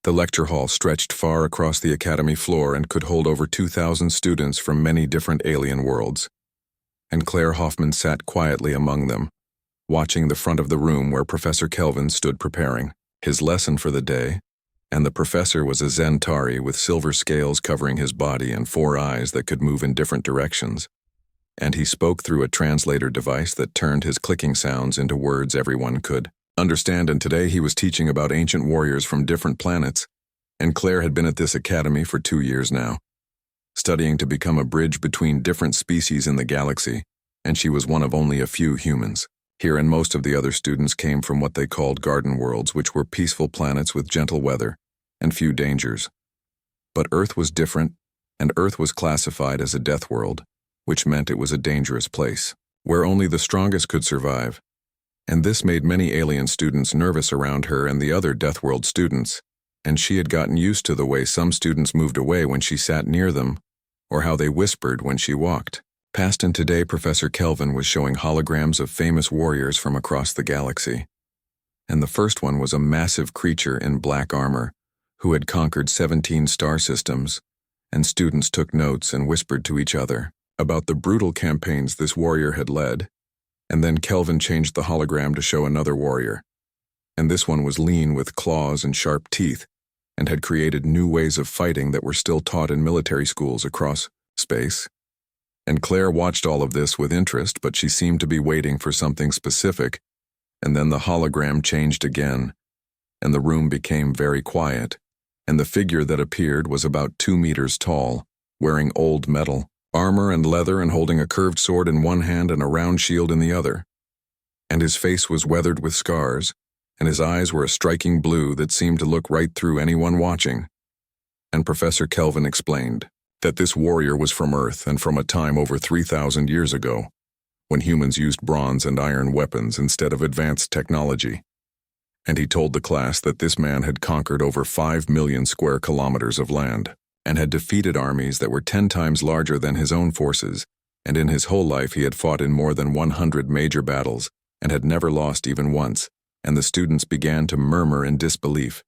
The lecture hall stretched far across the academy floor and could hold over 2,000 students from many different alien worlds. And Claire Hoffman sat quietly among them, watching the front of the room where Professor Kelvin stood preparing his lesson for the day, and the professor was a Zentari with silver scales covering his body and 4 eyes that could move in different directions. And he spoke through a translator device that turned his clicking sounds into words everyone could understand, and today he was teaching about ancient warriors from different planets, and Claire had been at this academy for 2 years now, studying to become a bridge between different species in the galaxy, and she was one of only a few humans. Here and most of the other students came from what they called garden worlds, which were peaceful planets with gentle weather and few dangers. But Earth was different, and Earth was classified as a death world, which meant it was a dangerous place, where only the strongest could survive. And this made many alien students nervous around her and the other death world students, and she had gotten used to the way some students moved away when she sat near them, or how they whispered when she walked. Past and today, Professor Kelvin was showing holograms of famous warriors from across the galaxy. And the first one was a massive creature in black armor who had conquered 17 star systems, and students took notes and whispered to each other about the brutal campaigns this warrior had led. And then Kelvin changed the hologram to show another warrior. And this one was lean with claws and sharp teeth, and had created new ways of fighting that were still taught in military schools across space. And Claire watched all of this with interest, but she seemed to be waiting for something specific, and then the hologram changed again, and the room became very quiet, and the figure that appeared was about 2 meters tall, wearing old metal armor and leather and holding a curved sword in one hand and a round shield in the other. And his face was weathered with scars, and his eyes were a striking blue that seemed to look right through anyone watching. And Professor Kelvin explained that this warrior was from Earth and from a time over 3,000 years ago, when humans used bronze and iron weapons instead of advanced technology. And he told the class that this man had conquered over 5 million square kilometers of land, and had defeated armies that were 10 times larger than his own forces, and in his whole life he had fought in more than 100 major battles, and had never lost even once, and the students began to murmur in disbelief.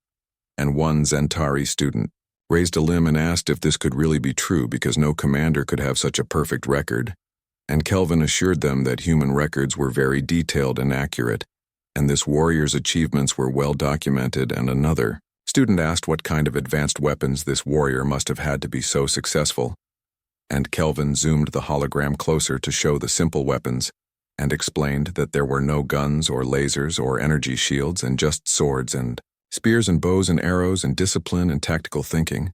And one Zentari student raised a limb and asked if this could really be true because no commander could have such a perfect record. And Kelvin assured them that human records were very detailed and accurate, and this warrior's achievements were well documented. And another student asked what kind of advanced weapons this warrior must have had to be so successful. And Kelvin zoomed the hologram closer to show the simple weapons, and explained that there were no guns or lasers or energy shields and just swords and spears and bows and arrows and discipline and tactical thinking.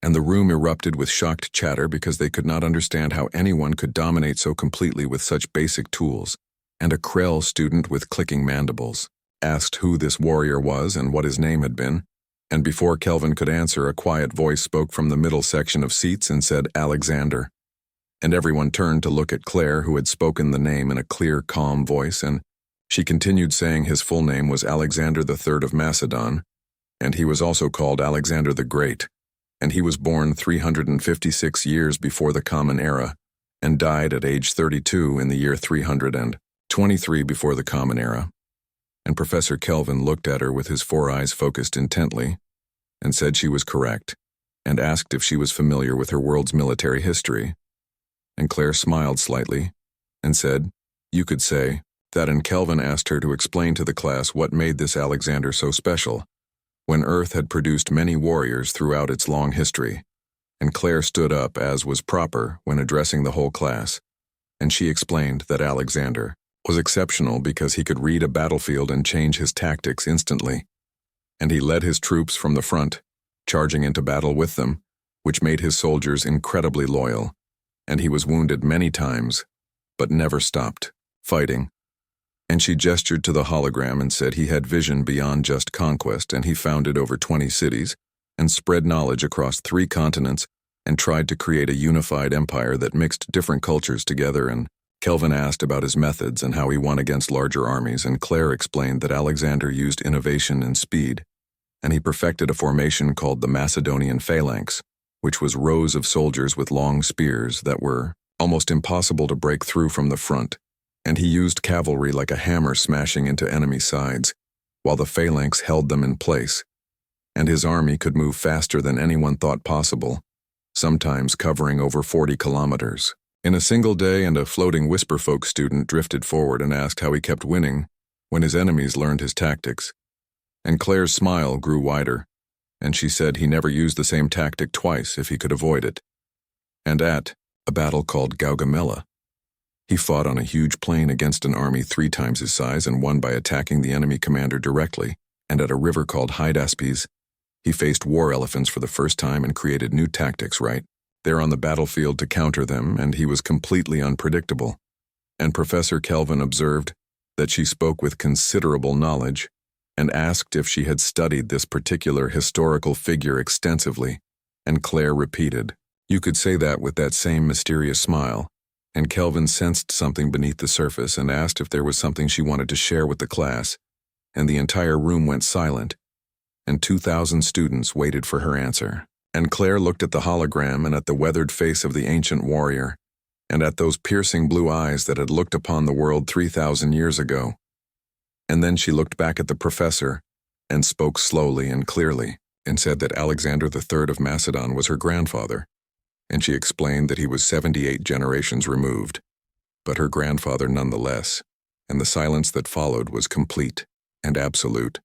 And the room erupted with shocked chatter because they could not understand how anyone could dominate so completely with such basic tools. And a Krell student with clicking mandibles asked who this warrior was and what his name had been. And before Kelvin could answer, a quiet voice spoke from the middle section of seats and said, "Alexander." And everyone turned to look at Claire, who had spoken the name in a clear, calm voice, and she continued saying his full name was Alexander III of Macedon, and he was also called Alexander the Great, and he was born 356 years before the Common Era, and died at age 32 in the year 323 before the Common Era. And Professor Kelvin looked at her with his 4 eyes focused intently, and said she was correct, and asked if she was familiar with her world's military history. And Claire smiled slightly, and said, "You could say that." And Kelvin asked her to explain to the class what made this Alexander so special, when Earth had produced many warriors throughout its long history. And Claire stood up, as was proper, when addressing the whole class, and she explained that Alexander was exceptional because he could read a battlefield and change his tactics instantly. And he led his troops from the front, charging into battle with them, which made his soldiers incredibly loyal. And he was wounded many times, but never stopped fighting. And she gestured to the hologram and said he had vision beyond just conquest, and he founded over 20 cities and spread knowledge across 3 continents and tried to create a unified empire that mixed different cultures together. And Kelvin asked about his methods and how he won against larger armies, and Claire explained that Alexander used innovation and speed, and he perfected a formation called the Macedonian phalanx, which was rows of soldiers with long spears that were almost impossible to break through from the front, and he used cavalry like a hammer smashing into enemy sides, while the phalanx held them in place. and his army could move faster than anyone thought possible, sometimes covering over 40 kilometers. In a single day, and a floating whisperfolk student drifted forward and asked how he kept winning when his enemies learned his tactics. And Claire's smile grew wider, and she said he never used the same tactic twice if he could avoid it. And at a battle called Gaugamela, he fought on a huge plain against an army 3 times his size and won by attacking the enemy commander directly. And at a river called Hydaspes, he faced war elephants for the first time and created new tactics right there on the battlefield to counter them, and he was completely unpredictable. And Professor Kelvin observed that she spoke with considerable knowledge and asked if she had studied this particular historical figure extensively, and Claire repeated, "You could say that," with that same mysterious smile. And Kelvin sensed something beneath the surface and asked if there was something she wanted to share with the class, and the entire room went silent, and 2,000 students waited for her answer. And Claire looked at the hologram and at the weathered face of the ancient warrior, and at those piercing blue eyes that had looked upon the world 3,000 years ago. And then she looked back at the professor and spoke slowly and clearly, and said that Alexander III of Macedon was her grandfather, and she explained that he was 78 generations removed, but her grandfather nonetheless, and the silence that followed was complete and absolute,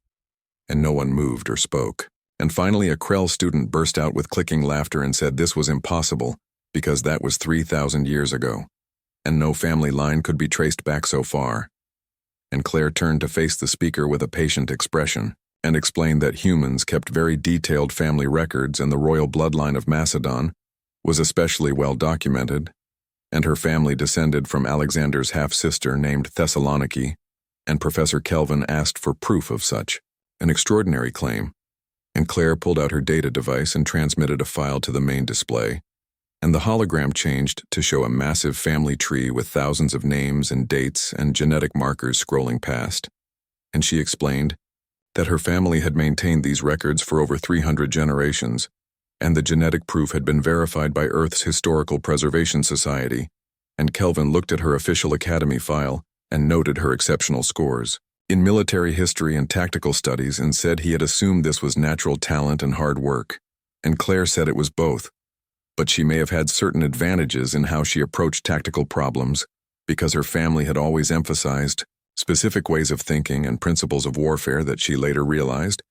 and no one moved or spoke. And finally a Krell student burst out with clicking laughter and said this was impossible, because that was 3,000 years ago, and no family line could be traced back so far. And Claire turned to face the speaker with a patient expression, and explained that humans kept very detailed family records, and the royal bloodline of Macedon was especially well documented, and her family descended from Alexander's half-sister named Thessaloniki, and Professor Kelvin asked for proof of such an extraordinary claim. And Claire pulled out her data device and transmitted a file to the main display, and the hologram changed to show a massive family tree with thousands of names and dates and genetic markers scrolling past. And she explained that her family had maintained these records for over 300 generations, and the genetic proof had been verified by Earth's Historical Preservation Society, and Kelvin looked at her official academy file and noted her exceptional scores in military history and tactical studies, and said he had assumed this was natural talent and hard work. And Claire said it was both, but she may have had certain advantages in how she approached tactical problems, because her family had always emphasized specific ways of thinking and principles of warfare that she later realized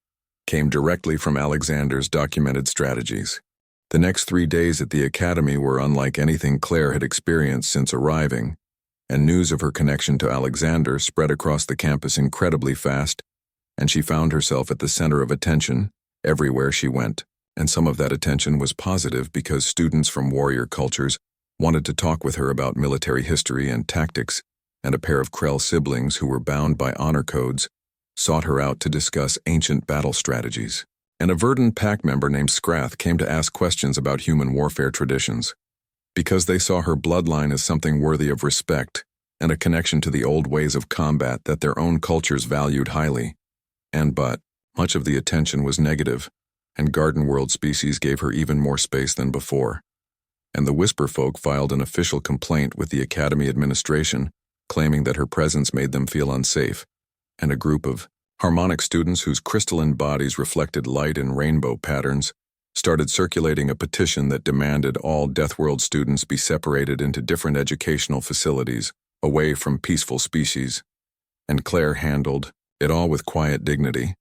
came directly from Alexander's documented strategies. The next 3 days at the academy were unlike anything Claire had experienced since arriving, and news of her connection to Alexander spread across the campus incredibly fast, and she found herself at the center of attention everywhere she went. And some of that attention was positive, because students from warrior cultures wanted to talk with her about military history and tactics, and a pair of Krell siblings who were bound by honor codes sought her out to discuss ancient battle strategies. And a Verdant Pack member named Scrath came to ask questions about human warfare traditions, because they saw her bloodline as something worthy of respect and a connection to the old ways of combat that their own cultures valued highly. But much of the attention was negative, and Garden World species gave her even more space than before. And the Whisper folk filed an official complaint with the Academy administration, claiming that her presence made them feel unsafe, and a group of harmonic students whose crystalline bodies reflected light in rainbow patterns started circulating a petition that demanded all Deathworld students be separated into different educational facilities, away from peaceful species. And Claire handled it all with quiet dignity,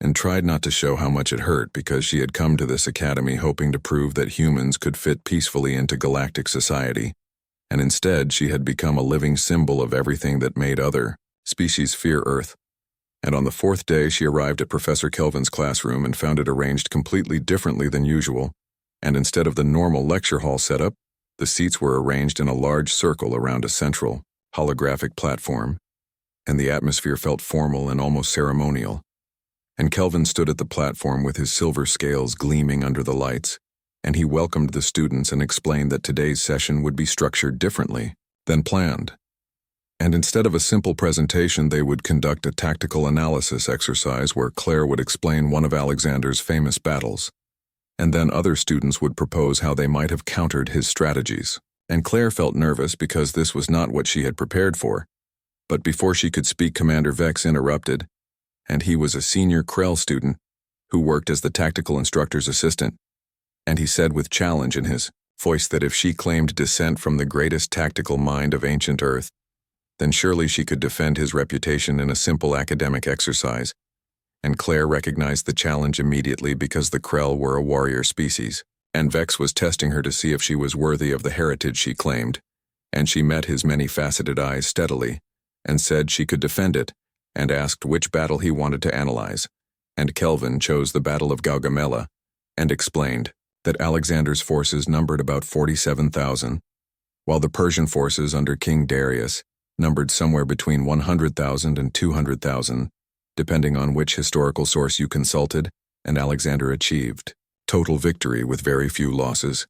and tried not to show how much it hurt, because she had come to this academy hoping to prove that humans could fit peacefully into galactic society, and instead she had become a living symbol of everything that made other species fear Earth. And on the 4th day she arrived at Professor Kelvin's classroom and found it arranged completely differently than usual, and instead of the normal lecture hall setup, the seats were arranged in a large circle around a central, holographic platform, and the atmosphere felt formal and almost ceremonial. And Kelvin stood at the platform with his silver scales gleaming under the lights, and he welcomed the students and explained that today's session would be structured differently than planned. And instead of a simple presentation, they would conduct a tactical analysis exercise where Claire would explain one of Alexander's famous battles, and then other students would propose how they might have countered his strategies. And Claire felt nervous because this was not what she had prepared for, but before she could speak, Commander Vex interrupted, and he was a senior Krell student who worked as the tactical instructor's assistant, and he said with challenge in his voice that if she claimed descent from the greatest tactical mind of ancient Earth, then surely she could defend his reputation in a simple academic exercise. And Claire recognized the challenge immediately because the Krell were a warrior species, and Vex was testing her to see if she was worthy of the heritage she claimed, and she met his many-faceted eyes steadily, and said she could defend it, and asked which battle he wanted to analyze, and Kelvin chose the Battle of Gaugamela, and explained that Alexander's forces numbered about 47,000, while the Persian forces under King Darius numbered somewhere between 100,000 and 200,000, depending on which historical source you consulted, and Alexander achieved total victory with very few losses.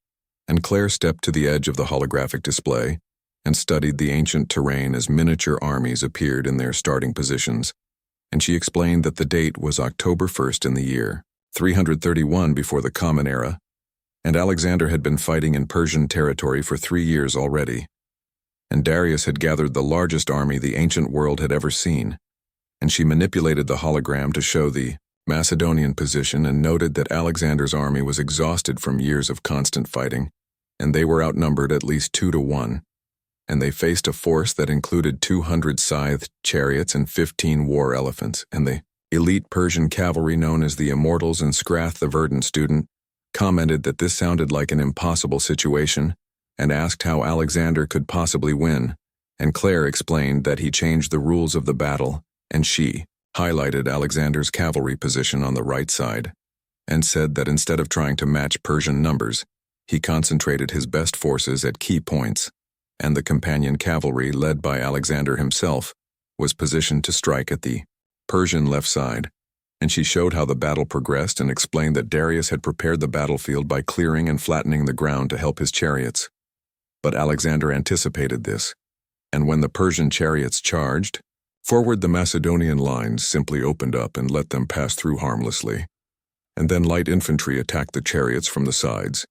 And Claire stepped to the edge of the holographic display and studied the ancient terrain as miniature armies appeared in their starting positions, and she explained that the date was October 1st in the year 331 before the Common Era, and Alexander had been fighting in Persian territory for 3 years already, and Darius had gathered the largest army the ancient world had ever seen, and she manipulated the hologram to show the Macedonian position and noted that Alexander's army was exhausted from years of constant fighting, and they were outnumbered at least 2-1, and they faced a force that included 200 scythed chariots and 15 war elephants, and the elite Persian cavalry known as the Immortals and Scrath the Verdant student commented that this sounded like an impossible situation and asked how Alexander could possibly win, and Claire explained that he changed the rules of the battle, and she highlighted Alexander's cavalry position on the right side, and said that instead of trying to match Persian numbers, he concentrated his best forces at key points, and the companion cavalry led by Alexander himself was positioned to strike at the Persian left side, and she showed how the battle progressed and explained that Darius had prepared the battlefield by clearing and flattening the ground to help his chariots. But Alexander anticipated this, and when the Persian chariots charged forward, the Macedonian lines simply opened up and let them pass through harmlessly, and then light infantry attacked the chariots from the sides,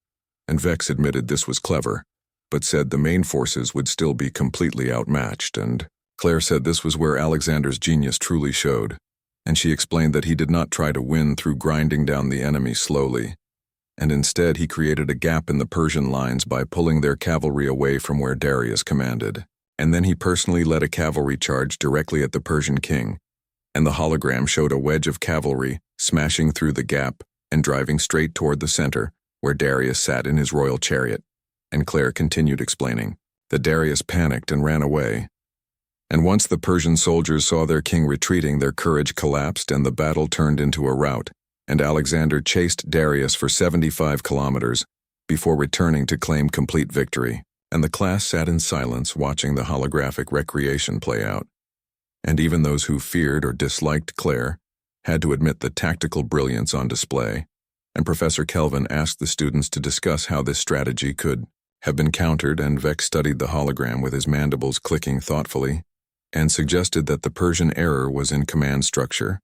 and Vex admitted this was clever, but said the main forces would still be completely outmatched, and Claire said this was where Alexander's genius truly showed, and she explained that he did not try to win through grinding down the enemy slowly, and instead he created a gap in the Persian lines by pulling their cavalry away from where Darius commanded, and then he personally led a cavalry charge directly at the Persian king, and the hologram showed a wedge of cavalry smashing through the gap and driving straight toward the center, where Darius sat in his royal chariot, and Claire continued explaining that Darius panicked and ran away. And once the Persian soldiers saw their king retreating, their courage collapsed and the battle turned into a rout, and Alexander chased Darius for 75 kilometers before returning to claim complete victory, and the class sat in silence watching the holographic recreation play out. And even those who feared or disliked Claire had to admit the tactical brilliance on display, and Professor Kelvin asked the students to discuss how this strategy could have been countered, and Vex studied the hologram with his mandibles clicking thoughtfully, and suggested that the Persian error was in command structure,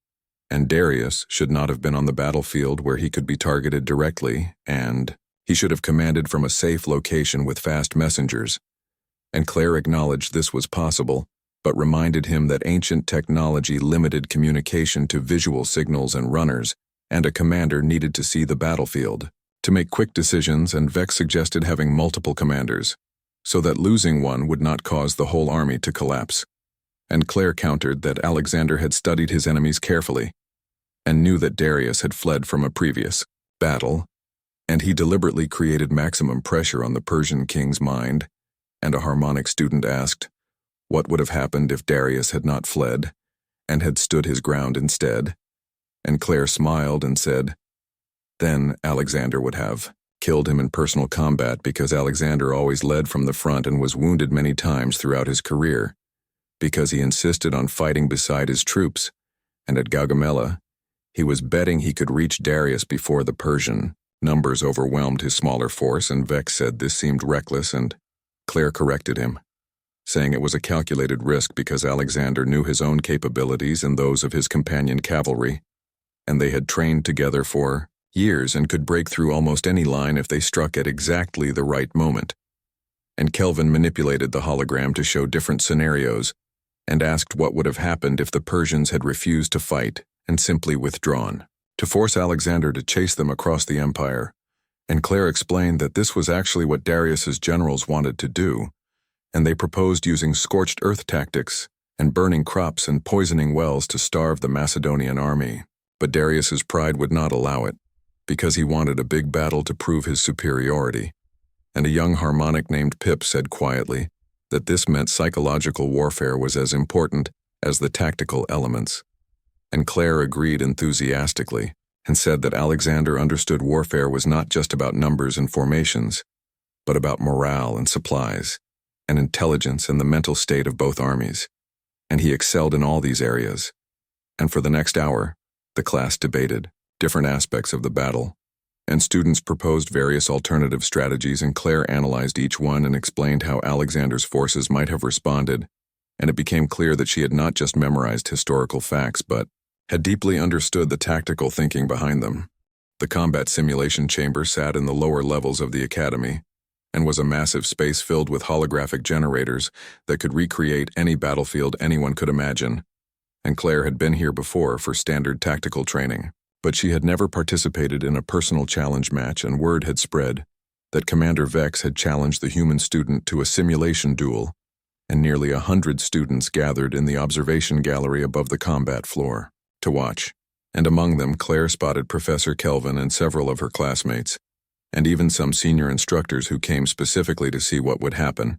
and Darius should not have been on the battlefield where he could be targeted directly, and he should have commanded from a safe location with fast messengers. And Claire acknowledged this was possible, but reminded him that ancient technology limited communication to visual signals and runners, and a commander needed to see the battlefield to make quick decisions, and Vex suggested having multiple commanders, so that losing one would not cause the whole army to collapse. And Claire countered that Alexander had studied his enemies carefully, and knew that Darius had fled from a previous battle, and he deliberately created maximum pressure on the Persian king's mind, and a harmonic student asked, what would have happened if Darius had not fled, and had stood his ground instead? And Claire smiled and said, then Alexander would have killed him in personal combat, because Alexander always led from the front and was wounded many times throughout his career, because he insisted on fighting beside his troops, and at Gaugamela, he was betting he could reach Darius before the Persian numbers overwhelmed his smaller force, and Vex said this seemed reckless, and Claire corrected him, saying it was a calculated risk because Alexander knew his own capabilities and those of his companion cavalry, and they had trained together for years and could break through almost any line if they struck at exactly the right moment. And Kelvin manipulated the hologram to show different scenarios, and asked what would have happened if the Persians had refused to fight and simply withdrawn. to force Alexander to chase them across the empire, and Claire explained that this was actually what Darius's generals wanted to do, and they proposed using scorched earth tactics and burning crops and poisoning wells to starve the Macedonian army. But Darius's pride would not allow it, because he wanted a big battle to prove his superiority. And a young harmonic named Pip said quietly that this meant psychological warfare was as important as the tactical elements. And Claire agreed enthusiastically and said that Alexander understood warfare was not just about numbers and formations, but about morale and supplies, and intelligence and the mental state of both armies. And he excelled in all these areas. And for the next hour, the class debated different aspects of the battle, and students proposed various alternative strategies, and Claire analyzed each one and explained how Alexander's forces might have responded, and it became clear that she had not just memorized historical facts, but had deeply understood the tactical thinking behind them. The combat simulation chamber sat in the lower levels of the academy, and was a massive space filled with holographic generators that could recreate any battlefield anyone could imagine. And Claire had been here before for standard tactical training, but she had never participated in a personal challenge match, and word had spread that Commander Vex had challenged the human student to a simulation duel, and nearly 100 students gathered in the observation gallery above the combat floor to watch, and among them Claire spotted Professor Kelvin and several of her classmates, and even some senior instructors who came specifically to see what would happen,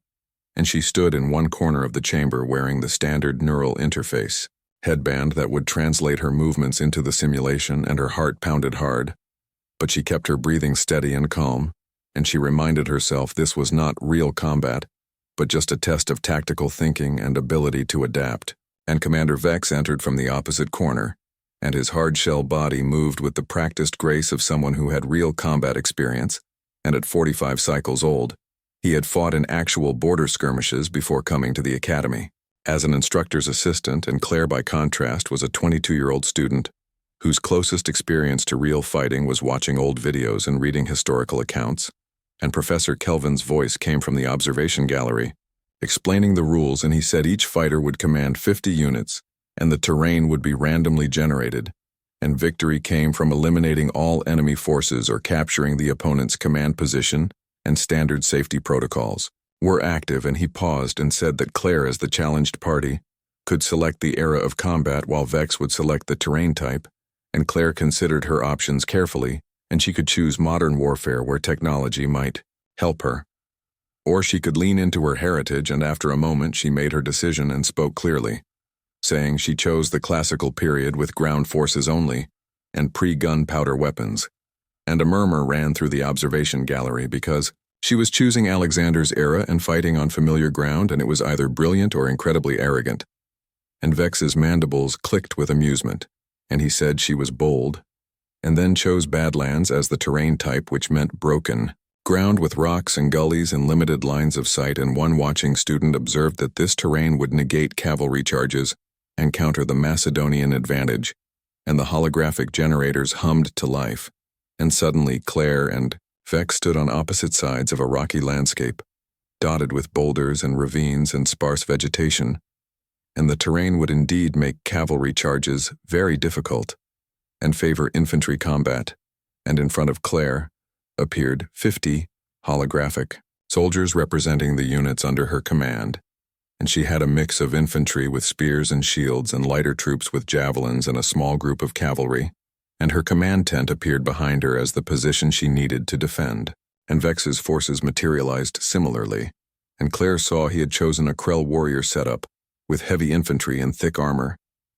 and she stood in one corner of the chamber wearing the standard neural interface headband that would translate her movements into the simulation, and her heart pounded hard. But she kept her breathing steady and calm, and she reminded herself this was not real combat, but just a test of tactical thinking and ability to adapt. And Commander Vex entered from the opposite corner, and his hard-shell body moved with the practiced grace of someone who had real combat experience, and at 45 cycles old, he had fought in actual border skirmishes before coming to the academy. As an instructor's assistant, and Claire by contrast was a 22-year-old student whose closest experience to real fighting was watching old videos and reading historical accounts, and Professor Kelvin's voice came from the observation gallery, explaining the rules, and he said each fighter would command 50 units, and the terrain would be randomly generated, and victory came from eliminating all enemy forces or capturing the opponent's command position, and standard safety protocols were active. And he paused and said that Claire, as the challenged party, could select the era of combat while Vex would select the terrain type, and Claire considered her options carefully, and she could choose modern warfare where technology might help her. Or she could lean into her heritage, and after a moment she made her decision and spoke clearly, saying she chose the classical period with ground forces only and pre-gunpowder weapons. And a murmur ran through the observation gallery because she was choosing Alexander's era and fighting on familiar ground, and it was either brilliant or incredibly arrogant. And Vex's mandibles clicked with amusement, and he said she was bold, and then chose Badlands as the terrain type, which meant broken ground with rocks and gullies and limited lines of sight. And one watching student observed that this terrain would negate cavalry charges and counter the Macedonian advantage, and the holographic generators hummed to life, and suddenly Claire and Vex stood on opposite sides of a rocky landscape, dotted with boulders and ravines and sparse vegetation, and the terrain would indeed make cavalry charges very difficult and favor infantry combat. And in front of Claire appeared 50 holographic soldiers representing the units under her command, and she had a mix of infantry with spears and shields and lighter troops with javelins and a small group of cavalry, and her command tent appeared behind her as the position she needed to defend. And Vex's forces materialized similarly, and Claire saw he had chosen a Krell warrior setup with heavy infantry and thick armor,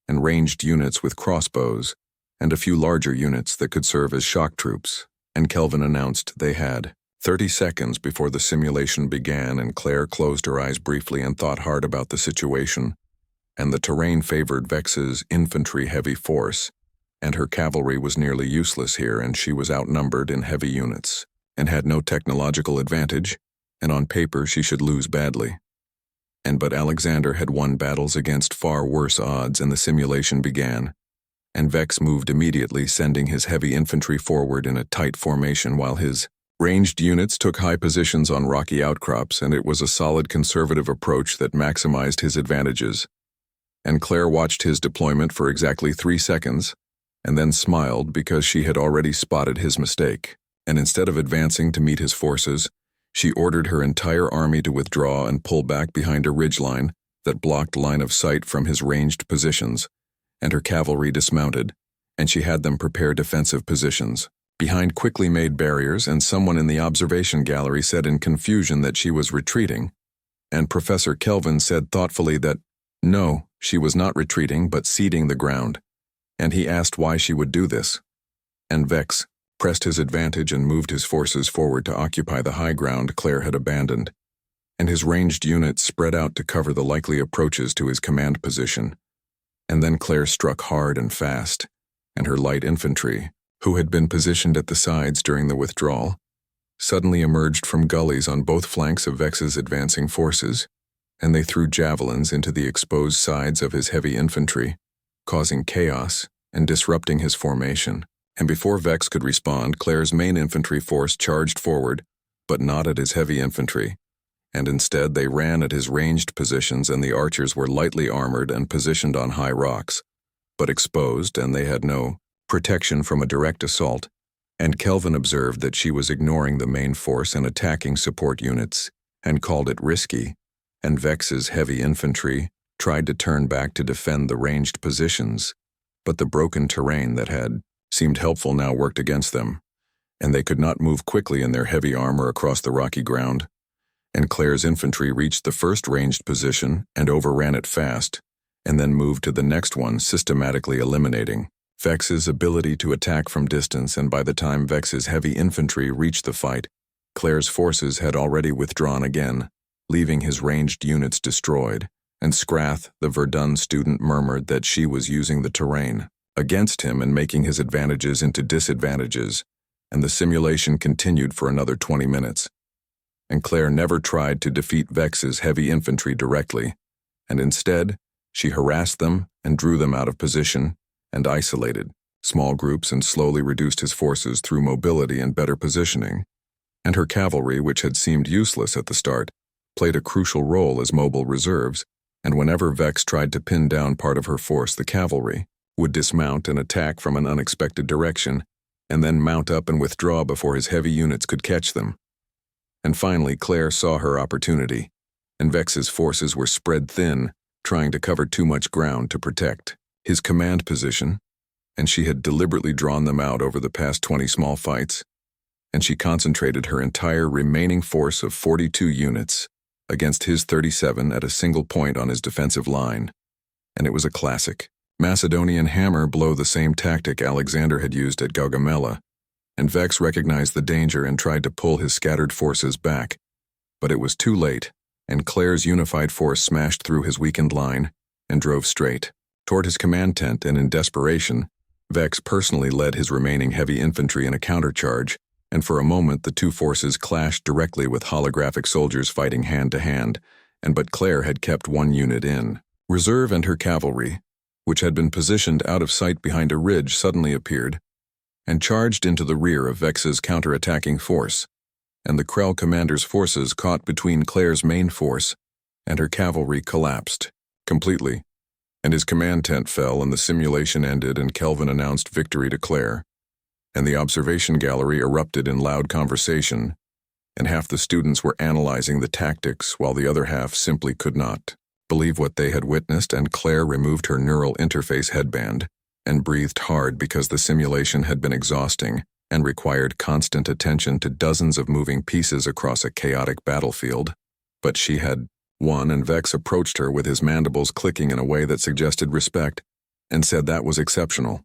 and ranged units with crossbows, and a few larger units that could serve as shock troops. And Kelvin announced they had 30 seconds before the simulation began, and Claire closed her eyes briefly and thought hard about the situation. And the terrain favored Vex's infantry-heavy force, and her cavalry was nearly useless here, and she was outnumbered in heavy units, and had no technological advantage, and on paper she should lose badly. But Alexander had won battles against far worse odds, and the simulation began, and Vex moved immediately, sending his heavy infantry forward in a tight formation while his ranged units took high positions on rocky outcrops, and it was a solid conservative approach that maximized his advantages. And Claire watched his deployment for exactly 3 seconds, and then smiled because she had already spotted his mistake, and instead of advancing to meet his forces, she ordered her entire army to withdraw and pull back behind a ridgeline that blocked line of sight from his ranged positions, and her cavalry dismounted, and she had them prepare defensive positions behind quickly made barriers, and someone in the observation gallery said in confusion that she was retreating, and Professor Kelvin said thoughtfully that, no, she was not retreating but ceding the ground, and he asked why she would do this. And Vex pressed his advantage and moved his forces forward to occupy the high ground Claire had abandoned, and his ranged units spread out to cover the likely approaches to his command position. And then Claire struck hard and fast, and her light infantry, who had been positioned at the sides during the withdrawal, suddenly emerged from gullies on both flanks of Vex's advancing forces, and they threw javelins into the exposed sides of his heavy infantry, causing chaos and disrupting his formation. And before Vex could respond, Claire's main infantry force charged forward, but not at his heavy infantry, and instead they ran at his ranged positions, and the archers were lightly armored and positioned on high rocks, but exposed, and they had no protection from a direct assault, and Kelvin observed that she was ignoring the main force and attacking support units, and called it risky, and Vex's heavy infantry tried to turn back to defend the ranged positions, but the broken terrain that had seemed helpful now worked against them, and they could not move quickly in their heavy armor across the rocky ground, and Claire's infantry reached the first ranged position and overran it fast, and then moved to the next one, systematically eliminating Vex's ability to attack from distance, and by the time Vex's heavy infantry reached the fight, Claire's forces had already withdrawn again, leaving his ranged units destroyed, and Scrath, the Verdun student, murmured that she was using the terrain against him and making his advantages into disadvantages, and the simulation continued for another 20 minutes. And Claire never tried to defeat Vex's heavy infantry directly, and instead, she harassed them and drew them out of position and isolated small groups and slowly reduced his forces through mobility and better positioning. And her cavalry, which had seemed useless at the start, played a crucial role as mobile reserves, and whenever Vex tried to pin down part of her force, the cavalry would dismount and attack from an unexpected direction, and then mount up and withdraw before his heavy units could catch them. And finally, Claire saw her opportunity, and Vex's forces were spread thin, trying to cover too much ground to protect his command position, and she had deliberately drawn them out over the past 20 small fights, and she concentrated her entire remaining force of 42 units against his 37 at a single point on his defensive line, and it was a classic Macedonian hammer blow, the same tactic Alexander had used at Gaugamela, and Vex recognized the danger and tried to pull his scattered forces back, but it was too late, and Claire's unified force smashed through his weakened line and drove straight toward his command tent, and in desperation, Vex personally led his remaining heavy infantry in a countercharge, and for a moment the two forces clashed directly with holographic soldiers fighting hand to hand, but Claire had kept one unit in reserve, and her cavalry, which had been positioned out of sight behind a ridge, suddenly appeared and charged into the rear of Vex's counterattacking force, and the Krell commander's forces caught between Claire's main force, and her cavalry collapsed completely, and his command tent fell, and the simulation ended, and Kelvin announced victory to Claire, and the observation gallery erupted in loud conversation, and half the students were analyzing the tactics while the other half simply could not believe what they had witnessed, and Claire removed her neural interface headband and breathed hard because the simulation had been exhausting and required constant attention to dozens of moving pieces across a chaotic battlefield. But she had won, and Vex approached her with his mandibles clicking in a way that suggested respect, and said that was exceptional.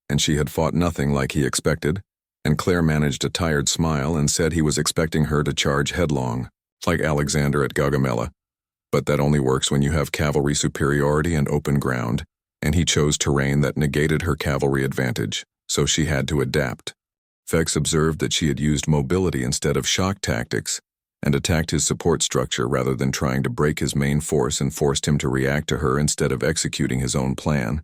And she had fought nothing like he expected, and Claire managed a tired smile and said he was expecting her to charge headlong, like Alexander at Gaugamela, but that only works when you have cavalry superiority and open ground, and he chose terrain that negated her cavalry advantage, so she had to adapt. Vex observed that she had used mobility instead of shock tactics, and attacked his support structure rather than trying to break his main force, and forced him to react to her instead of executing his own plan.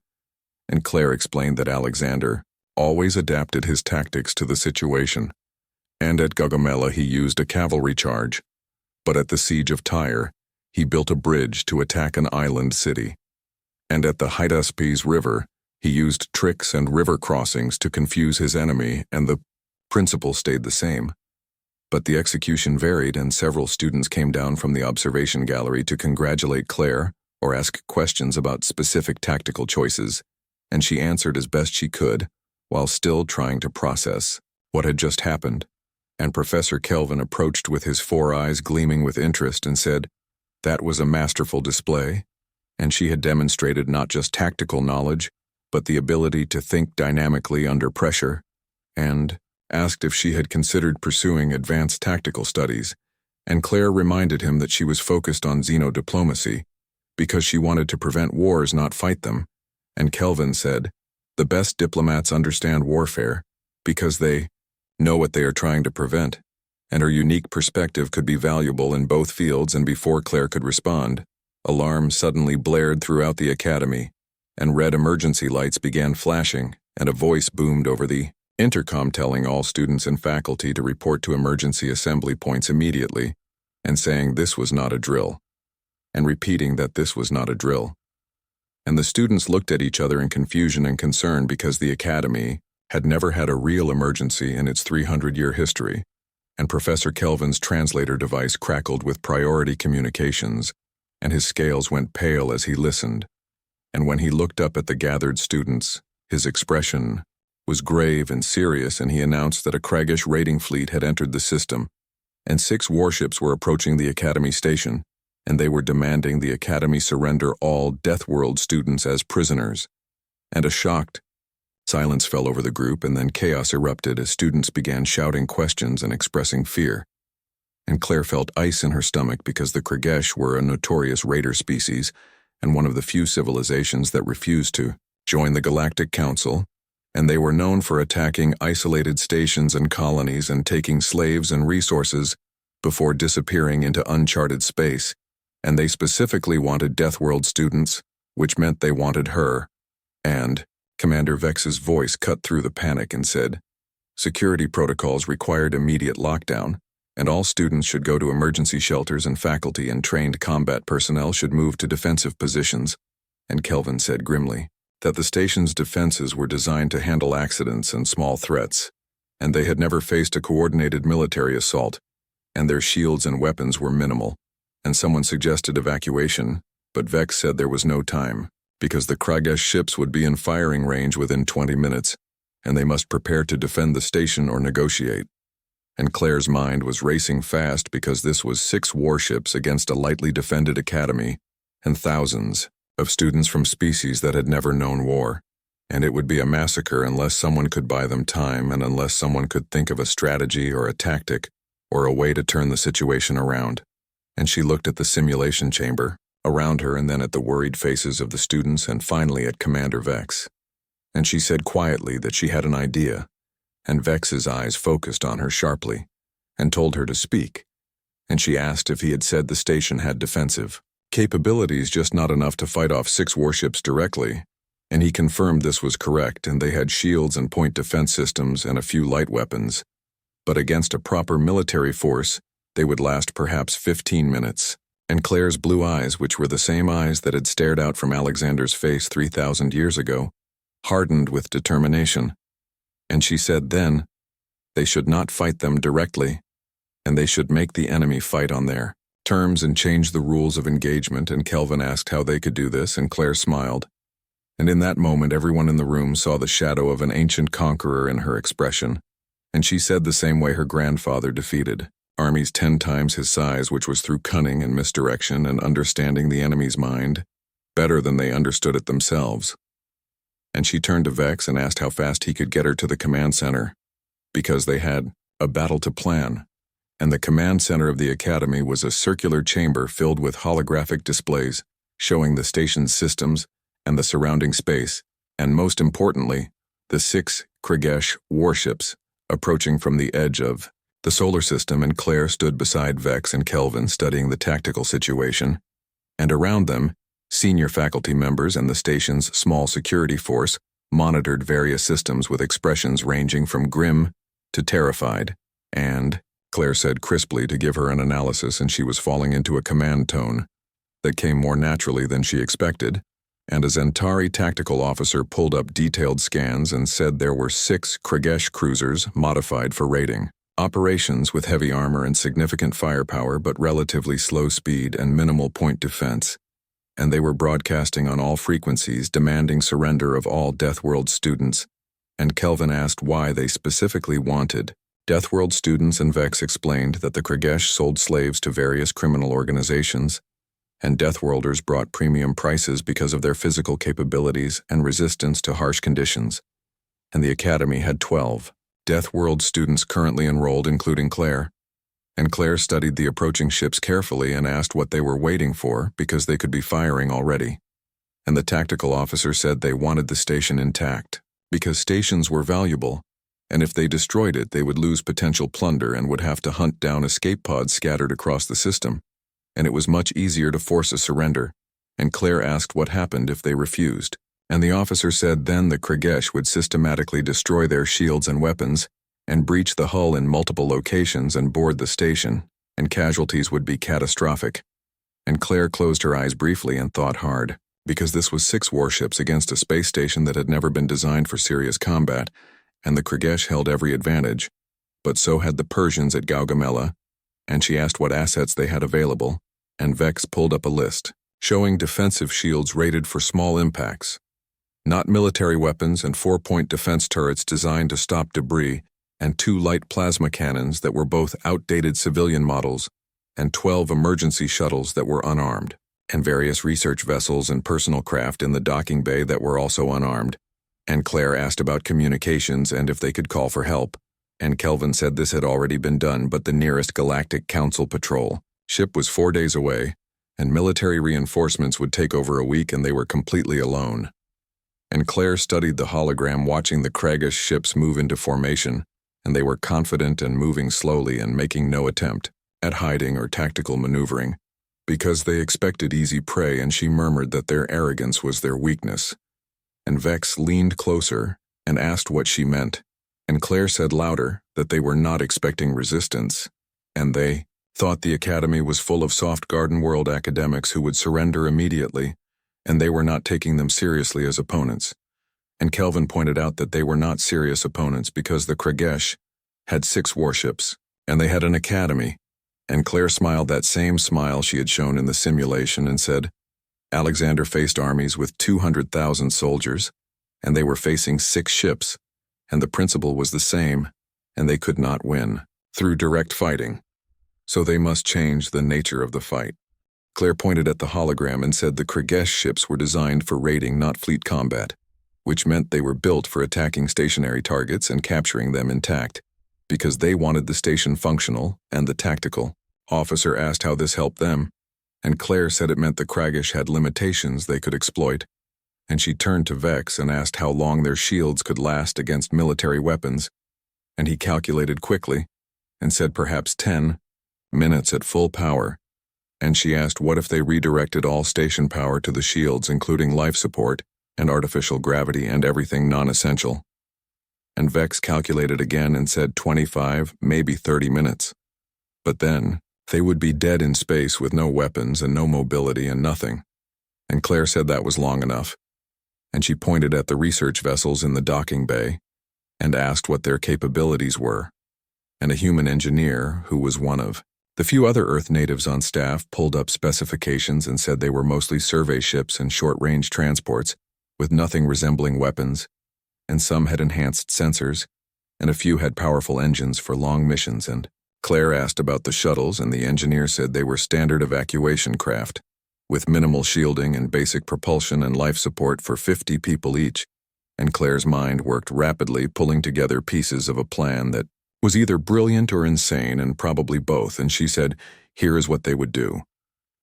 And Claire explained that Alexander always adapted his tactics to the situation, and at Gaugamela he used a cavalry charge, but at the siege of Tyre he built a bridge to attack an island city, and at the Hydaspes River He used tricks and river crossings to confuse his enemy, and the principle stayed the same. But the execution varied, and several students came down from the observation gallery to congratulate Claire or ask questions about specific tactical choices, and she answered as best she could, while still trying to process what had just happened. And Professor Kelvin approached with his 4 eyes gleaming with interest and said, that was a masterful display, and she had demonstrated not just tactical knowledge, but the ability to think dynamically under pressure, and asked if she had considered pursuing advanced tactical studies, and Claire reminded him that she was focused on xenodiplomacy because she wanted to prevent wars, not fight them, and Kelvin said, the best diplomats understand warfare because they know what they are trying to prevent, and her unique perspective could be valuable in both fields. And before Claire could respond, alarms suddenly blared throughout the academy, and red emergency lights began flashing, and a voice boomed over the intercom telling all students and faculty to report to emergency assembly points immediately, and saying this was not a drill, and repeating that this was not a drill. And the students looked at each other in confusion and concern because the academy had never had a real emergency in its 300-year history, and Professor Kelvin's translator device crackled with priority communications, and his scales went pale as he listened. And when he looked up at the gathered students, his expression was grave and serious, and he announced that a Kraggish raiding fleet had entered the system, and 6 warships were approaching the Academy station, and they were demanding the Academy surrender all Deathworld students as prisoners. And a shocked silence fell over the group, and then chaos erupted as students began shouting questions and expressing fear. And Claire felt ice in her stomach because the Kraggish were a notorious raider species and one of the few civilizations that refused to join the Galactic Council, and they were known for attacking isolated stations and colonies and taking slaves and resources before disappearing into uncharted space, and they specifically wanted Deathworld students, which meant they wanted her. And Commander Vex's voice cut through the panic and said, security protocols required immediate lockdown, and all students should go to emergency shelters, and faculty and trained combat personnel should move to defensive positions. And Kelvin said grimly that the station's defenses were designed to handle accidents and small threats, and they had never faced a coordinated military assault, and their shields and weapons were minimal, and someone suggested evacuation, but Vex said there was no time, because the Kraggish ships would be in firing range within 20 minutes, and they must prepare to defend the station or negotiate. And Claire's mind was racing fast because this was 6 warships against a lightly defended academy, and thousands of students from species that had never known war, and it would be a massacre unless someone could buy them time, and unless someone could think of a strategy or a tactic or a way to turn the situation around. And she looked at the simulation chamber around her, and then at the worried faces of the students, and finally at Commander Vex. And she said quietly that she had an idea, and Vex's eyes focused on her sharply, and told her to speak. And she asked if he had said the station had defensive capabilities, just not enough to fight off 6 warships directly, and he confirmed this was correct, and they had shields and point defense systems and a few light weapons. But against a proper military force, they would last perhaps 15 minutes. And Claire's blue eyes, which were the same eyes that had stared out from Alexander's face 3,000 years ago, hardened with determination. And she said then, they should not fight them directly, and they should make the enemy fight on their terms and change the rules of engagement. And Kelvin asked how they could do this, and Claire smiled. And in that moment, everyone in the room saw the shadow of an ancient conqueror in her expression, and she said the same way her grandfather defeated armies 10 times his size, which was through cunning and misdirection and understanding the enemy's mind better than they understood it themselves. And she turned to Vex and asked how fast he could get her to the command center, because they had a battle to plan, and the command center of the academy was a circular chamber filled with holographic displays showing the station's systems and the surrounding space, and most importantly, the 6 Kraggish warships approaching from the edge of the solar system. And Claire stood beside Vex and Kelvin studying the tactical situation, and around them, senior faculty members and the station's small security force monitored various systems with expressions ranging from grim to terrified. And Claire said crisply to give her an analysis, and she was falling into a command tone that came more naturally than she expected. and a Zentari tactical officer pulled up detailed scans and said there were 6 Kragesh cruisers modified for raiding operations with heavy armor and significant firepower but relatively slow speed and minimal point defense, and they were broadcasting on all frequencies demanding surrender of all Deathworld students, and Kelvin asked why they specifically wanted Deathworld students, and Vex explained that the Kragesh sold slaves to various criminal organizations, and Deathworlders brought premium prices because of their physical capabilities and resistance to harsh conditions, and the Academy had 12 Deathworld students currently enrolled, including Claire. And Claire studied the approaching ships carefully and asked what they were waiting for because they could be firing already. And the tactical officer said they wanted the station intact because stations were valuable, and if they destroyed it they would lose potential plunder and would have to hunt down escape pods scattered across the system, and it was much easier to force a surrender. And Claire asked what happened if they refused. And the officer said then the Kragesh would systematically destroy their shields and weapons and breach the hull in multiple locations and board the station, and casualties would be catastrophic. And Claire closed her eyes briefly and thought hard, because this was 6 warships against a space station that had never been designed for serious combat, and the Kragesh held every advantage, but so had the Persians at Gaugamela, and she asked what assets they had available, and Vex pulled up a list, showing defensive shields rated for small impacts, not military weapons, and 4-point defense turrets designed to stop debris, and 2 light plasma cannons that were both outdated civilian models, and 12 emergency shuttles that were unarmed, and various research vessels and personal craft in the docking bay that were also unarmed. And Claire asked about communications and if they could call for help, and Kelvin said this had already been done, but the nearest Galactic Council patrol ship was 4 days away, and military reinforcements would take over a week, and they were completely alone. And Claire studied the hologram watching the Kragesh ships move into formation, and they were confident and moving slowly and making no attempt at hiding or tactical maneuvering, because they expected easy prey, and she murmured that their arrogance was their weakness. And Vex leaned closer and asked what she meant, and Claire said louder that they were not expecting resistance, and they thought the Academy was full of soft garden world academics who would surrender immediately, and they were not taking them seriously as opponents. And Kelvin pointed out that they were not serious opponents because the Kragesh had 6 warships, and they had an academy, and Claire smiled that same smile she had shown in the simulation and said, Alexander faced armies with 200,000 soldiers, and they were facing 6 ships, and the principle was the same, and they could not win through direct fighting. So they must change the nature of the fight. Claire pointed at the hologram and said the Kragesh ships were designed for raiding, not fleet combat, which meant they were built for attacking stationary targets and capturing them intact, because they wanted the station functional and the tactical. Officer asked how this helped them, and Claire said it meant the Kragesh had limitations they could exploit, and she turned to Vex and asked how long their shields could last against military weapons, and he calculated quickly and said perhaps 10 minutes at full power. And she asked what if they redirected all station power to the shields, including life support and artificial gravity and everything non-essential. And Vex calculated again and said 25, maybe 30 minutes. But then, they would be dead in space with no weapons and no mobility and nothing. And Claire said that was long enough. And she pointed at the research vessels in the docking bay and asked what their capabilities were. And a human engineer, who was one of the few other Earth natives on staff, pulled up specifications and said they were mostly survey ships and short-range transports with nothing resembling weapons, and some had enhanced sensors, and a few had powerful engines for long missions. And Claire asked about the shuttles, and the engineer said they were standard evacuation craft, with minimal shielding and basic propulsion and life support for 50 people each. And Claire's mind worked rapidly, pulling together pieces of a plan that was either brilliant or insane, and probably both, and she said, here is what they would do.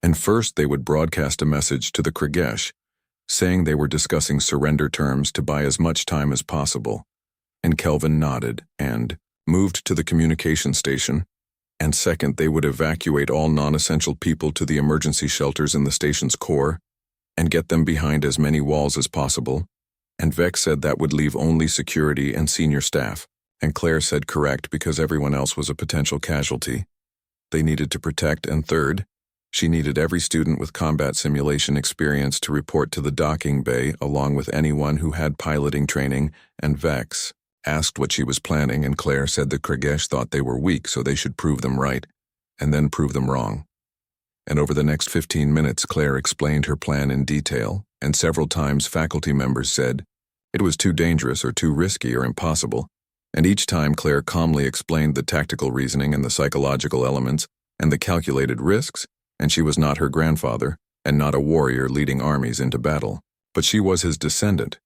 And first they would broadcast a message to the Kragesh, saying they were discussing surrender terms to buy as much time as possible. And Kelvin nodded and moved to the communication station. And second, they would evacuate all non-essential people to the emergency shelters in the station's core and get them behind as many walls as possible. And Vex said that would leave only security and senior staff. And Claire said correct, because everyone else was a potential casualty they needed to protect. And third, She needed every student with combat simulation experience to report to the docking bay along with anyone who had piloting training, and Vex asked what she was planning, and Claire said the Kragesh thought they were weak, so they should prove them right, and then prove them wrong. And over the next 15 minutes, Claire explained her plan in detail, and several times faculty members said it was too dangerous or too risky or impossible, and each time Claire calmly explained the tactical reasoning and the psychological elements and the calculated risks, and she was not her grandfather and not a warrior leading armies into battle, but she was his descendant,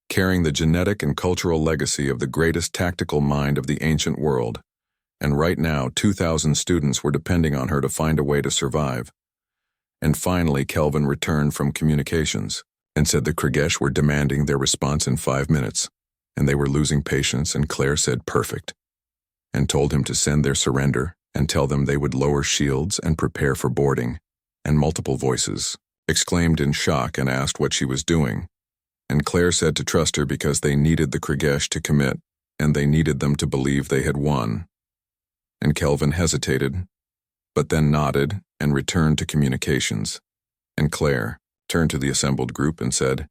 carrying the genetic and cultural legacy of the greatest tactical mind of the ancient world. And right now, 2,000 students were depending on her to find a way to survive. And finally, Kelvin returned from communications and said the Kragesh were demanding their response in 5 minutes, and they were losing patience, and Claire said perfect, and told him to send their surrender and tell them they would lower shields and prepare for boarding, and multiple voices exclaimed in shock and asked what she was doing. And Claire said to trust her because they needed the Kragesh to commit, and they needed them to believe they had won. And Kelvin hesitated, but then nodded and returned to communications. And Claire turned to the assembled group and said,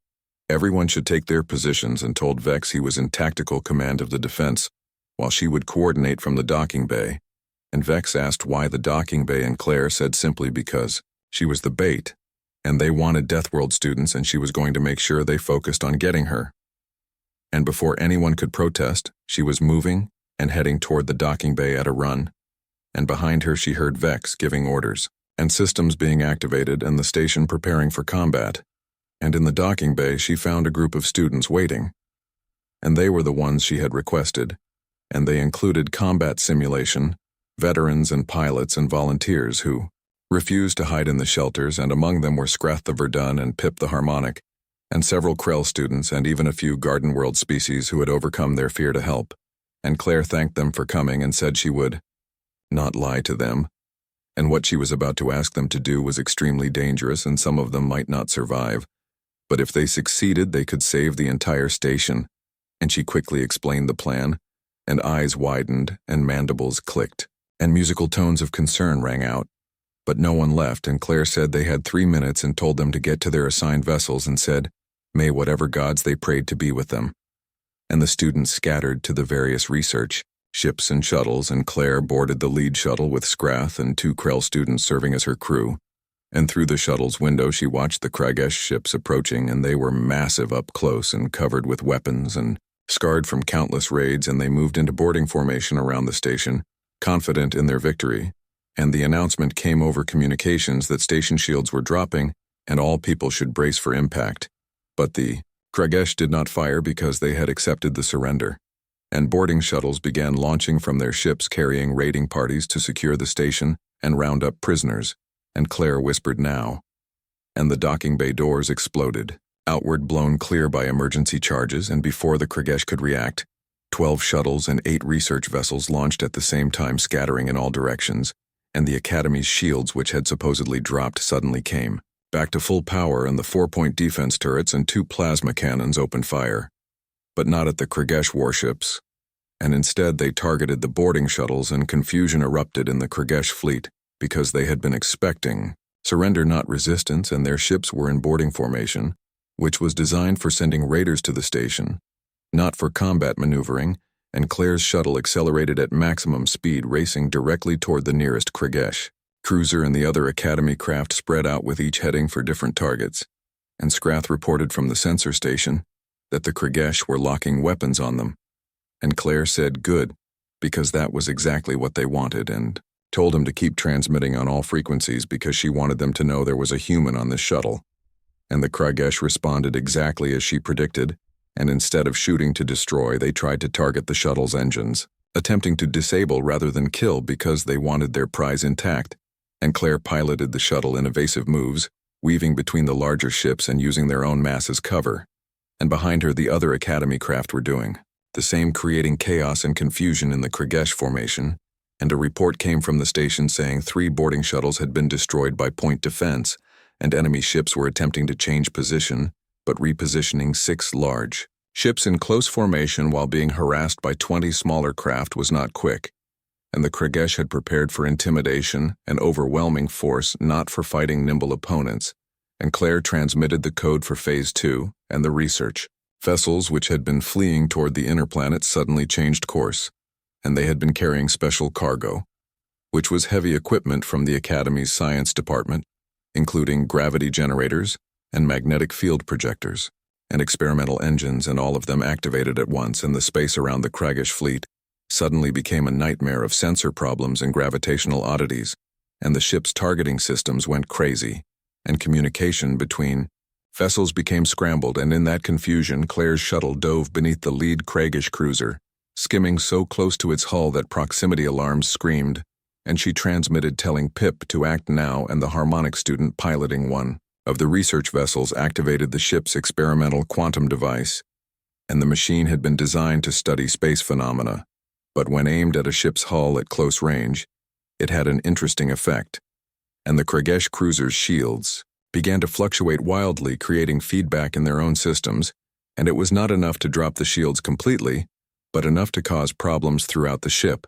everyone should take their positions, and told Vex he was in tactical command of the defense, while she would coordinate from the docking bay. And Vex asked why the docking bay, and Claire said simply because she was the bait, and they wanted Deathworld students, and she was going to make sure they focused on getting her. And before anyone could protest, she was moving and heading toward the docking bay at a run, and behind her she heard Vex giving orders, and systems being activated and the station preparing for combat. And in the docking bay she found a group of students waiting, and they were the ones she had requested, and they included combat simulation, veterans and pilots and volunteers who refused to hide in the shelters, and among them were Scrath the Verdun and Pip the Harmonic, and several Krell students and even a few Garden World species who had overcome their fear to help. And Claire thanked them for coming and said she would not lie to them, and what she was about to ask them to do was extremely dangerous, and some of them might not survive, but if they succeeded they could save the entire station. And she quickly explained the plan, and eyes widened and mandibles clicked, and musical tones of concern rang out. But no one left, and Claire said they had 3 minutes and told them to get to their assigned vessels, and said, may whatever gods they prayed to be with them. And the students scattered to the various research ships and shuttles, and Claire boarded the lead shuttle with Scrath and 2 Krell students serving as her crew. And through the shuttle's window she watched the Kragesh ships approaching, and they were massive up close and covered with weapons and scarred from countless raids, and they moved into boarding formation around the station, confident in their victory. And the announcement came over communications that station shields were dropping and all people should brace for impact. But the Kragesh did not fire because they had accepted the surrender, and boarding shuttles began launching from their ships carrying raiding parties to secure the station and round up prisoners, and Claire whispered now. And the docking bay doors exploded, outward blown clear by emergency charges, and before the Kragesh could react, 12 shuttles and 8 research vessels launched at the same time, scattering in all directions, and the Academy's shields, which had supposedly dropped, suddenly came back to full power, and the 4-point defense turrets and 2 plasma cannons opened fire. But not at the Kragesh warships, and instead they targeted the boarding shuttles, and confusion erupted in the Kragesh fleet because they had been expecting surrender, not resistance, and their ships were in boarding formation, which was designed for sending raiders to the station, not for combat maneuvering, and Claire's shuttle accelerated at maximum speed, racing directly toward the nearest Kragesh cruiser, and the other Academy craft spread out with each heading for different targets. And Scrath reported from the sensor station that the Kragesh were locking weapons on them, and Claire said good, because that was exactly what they wanted, and told him to keep transmitting on all frequencies because she wanted them to know there was a human on this shuttle. And the Kragesh responded exactly as she predicted, and instead of shooting to destroy, they tried to target the shuttle's engines, attempting to disable rather than kill because they wanted their prize intact. And Claire piloted the shuttle in evasive moves, weaving between the larger ships and using their own mass as cover. And behind her the other Academy craft were doing the same, creating chaos and confusion in the Kragesh formation, and a report came from the station saying 3 boarding shuttles had been destroyed by point defense, and enemy ships were attempting to change position, but repositioning 6 large ships in close formation while being harassed by 20 smaller craft was not quick. and the Kragesh had prepared for intimidation and overwhelming force, not for fighting nimble opponents, and Claire transmitted the code for Phase 2 and the research. Vessels which had been fleeing toward the inner planet suddenly changed course, and they had been carrying special cargo, which was heavy equipment from the Academy's science department, including gravity generators and magnetic field projectors, and experimental engines, and all of them activated at once, and the space around the Kragish fleet suddenly became a nightmare of sensor problems and gravitational oddities, and the ship's targeting systems went crazy, and communication between vessels became scrambled, and in that confusion Claire's shuttle dove beneath the lead Kragish cruiser, skimming so close to its hull that proximity alarms screamed, and she transmitted telling Pip to act now, and the harmonic student piloting one of the research vessels activated the ship's experimental quantum device, and the machine had been designed to study space phenomena, but when aimed at a ship's hull at close range, it had an interesting effect, and the Kragesh cruiser's shields began to fluctuate wildly, creating feedback in their own systems, and it was not enough to drop the shields completely, but enough to cause problems throughout the ship,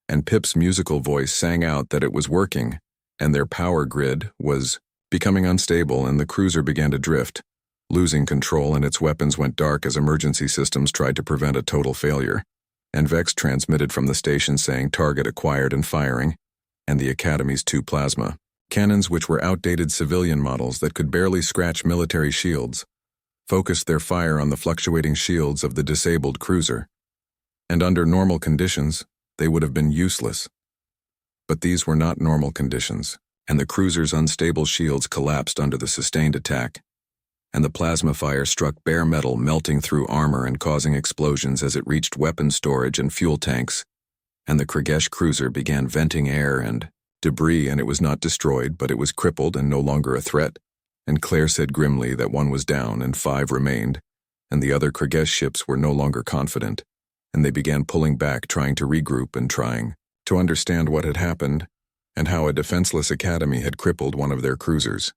and Pip's musical voice sang out that it was working, and their power grid was becoming unstable, and the cruiser began to drift, losing control, and its weapons went dark as emergency systems tried to prevent a total failure, and Vex transmitted from the station saying target acquired and firing, and the Academy's 2 plasma cannons, which were outdated civilian models that could barely scratch military shields, focused their fire on the fluctuating shields of the disabled cruiser, and under normal conditions, they would have been useless. But these were not normal conditions, and the cruiser's unstable shields collapsed under the sustained attack, and the plasma fire struck bare metal, melting through armor and causing explosions as it reached weapon storage and fuel tanks, and the Kragesh cruiser began venting air and debris, and it was not destroyed, but it was crippled and no longer a threat, and Claire said grimly that 1 was down and 5 remained, and the other Kragesh ships were no longer confident, and they began pulling back, trying to regroup and trying to understand what had happened, and how a defenseless academy had crippled one of their cruisers.